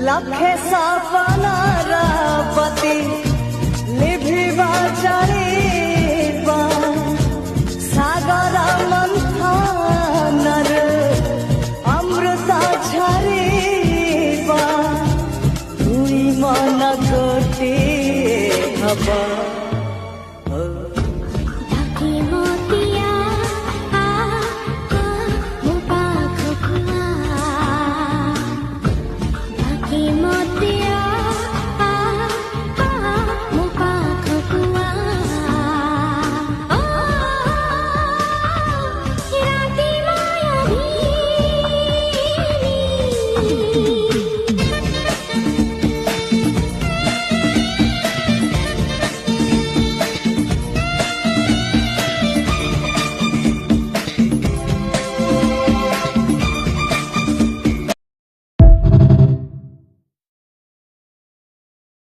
लखे सपनार बती लिभिबा चारिबा सागर मंथनर अमृत झरिबा दुई मन गोटिए हबा Thank you.